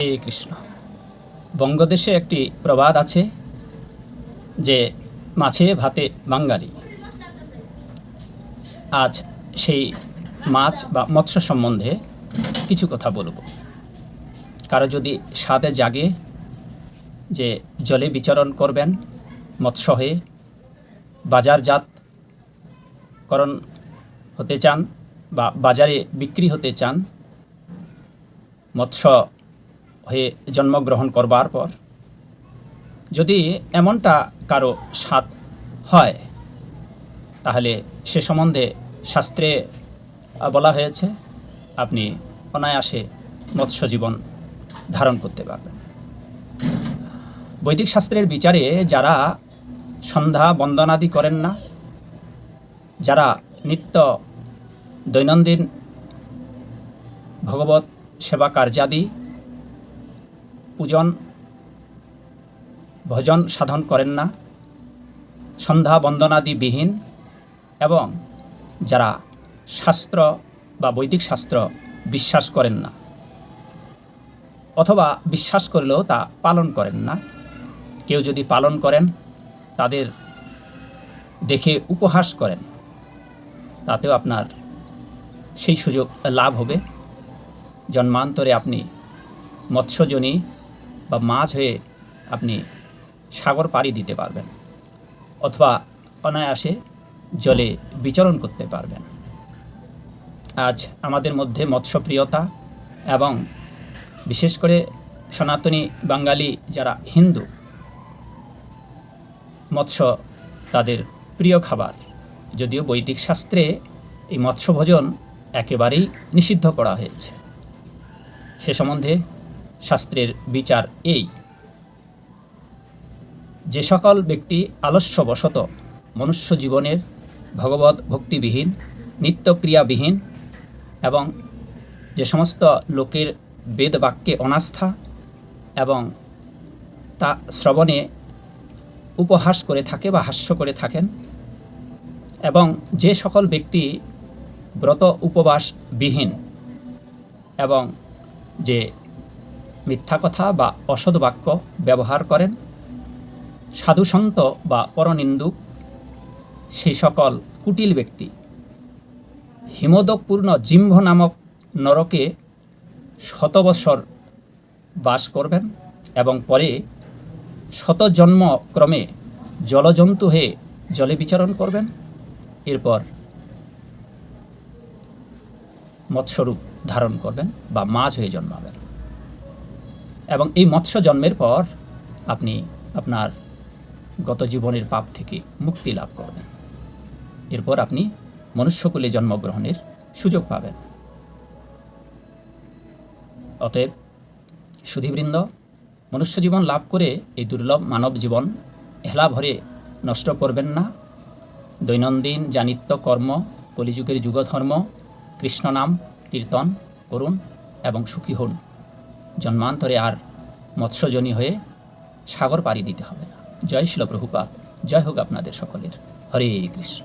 হরে কৃষ্ণ। বঙ্গদেশে একটি প্রবাদ আছে যে মাছে ভাতে বাঙালি। আজ সেই মাছ বা মৎস্য সম্বন্ধে কিছু কথা বলব। কারো যদি স্বাদে জাগে যে জলে বিচরণ করবেন মৎস্য হয়ে, বাজারজাতকরণ হতে চান বা বাজারে বিক্রি হতে চান মৎস্য হয়ে জন্মগ্রহণ করবার পর, যদি এমনটা কারো স্বাদ হয় তাহলে সে সম্বন্ধে শাস্ত্রে বলা হয়েছে আপনি অনায়াসে মৎস্য জীবন ধারণ করতে পারবেন। বৈদিক শাস্ত্রের বিচারে যারা সন্ধ্যা বন্দনাদি করেন না, যারা নিত্য দৈনন্দিন ভগবত সেবা কার্যাদি পূজন ভজন সাধন করেন না, সন্ধ্যা বন্দনাদি বিহীন, এবং যারা শাস্ত্র বা বৈদিক শাস্ত্র বিশ্বাস করেন না অথবা বিশ্বাস করলেও তা পালন করেন না, কেউ যদি পালন করেন তাদের দেখে উপহাস করেন, তাতেও আপনার সেই সুযোগ লাভ হবে। জন্মান্তরে আপনি মৎস্যজনী বা মাছ হয়ে আপনি সাগর পাড়ি দিতে পারবেন অথবা অনায়াসে জলে বিচরণ করতে পারবেন। আজ আমাদের মধ্যে মৎস্যপ্রিয়তা এবং বিশেষ করে সনাতনী বাঙালি যারা হিন্দু, মৎস্য তাদের প্রিয় খাবার, যদিও বৈদিক শাস্ত্রে এই মৎস্যভোজন একেবারেই নিষিদ্ধ করা হয়েছে। সে সম্বন্ধে শাস্ত্রের বিচার এই, যে সকল ব্যক্তি আলস্যবশত মনুষ্য জীবনের ভগবত ভক্তিবিহীন, নিত্যক্রিয়াবিহীন এবং যে সমস্ত লোকের বেদ বাক্যে অনাস্থা এবং তা শ্রবণে উপহাস করে থাকে বা হাস্য করে থাকেন, এবং যে সকল ব্যক্তি ব্রত উপবাসবিহীন এবং যে মিথ্যা কথা বা অসৎ বাক্য ব্যবহার করেন, সাধুসন্ত বা পরনিন্দুক, সেই সকল কুটিল ব্যক্তি হিমোদকপূর্ণ জিম্ভ নামক নরকে 100 বৎসর বাস করবেন এবং পরে 100 জন্মক্রমে জলজন্তু হয়ে জলে বিচরণ করবেন, এরপর মৎস্যরূপ ধারণ করবেন বা মাছ হয়ে জন্মাবেন। এবং এই মৎস্য জন্মের পর আপনি আপনার গত জীবনের পাপ থেকে মুক্তি লাভ করবেন। এরপর আপনি মনুষ্যকুলে জন্মগ্রহণের সুযোগ পাবেন। অতএব সুধীবৃন্দ, মনুষ্য জীবন লাভ করে এই দুর্লভ মানব জীবন হেলা ভরে নষ্ট করবেন না। দৈনন্দিন যা নিত্য কর্ম, কলিযুগের যুগধর্ম, কৃষ্ণ নাম কীর্তন করুন এবং সুখী হন। জন্মান্তরে আর মৎস্যজনী হয়ে সাগর পাড়ি দিতে হবে না। জয় শিল প্রভুপাদ। জয় হোক আপনাদের সকলের। হরে কৃষ্ণ।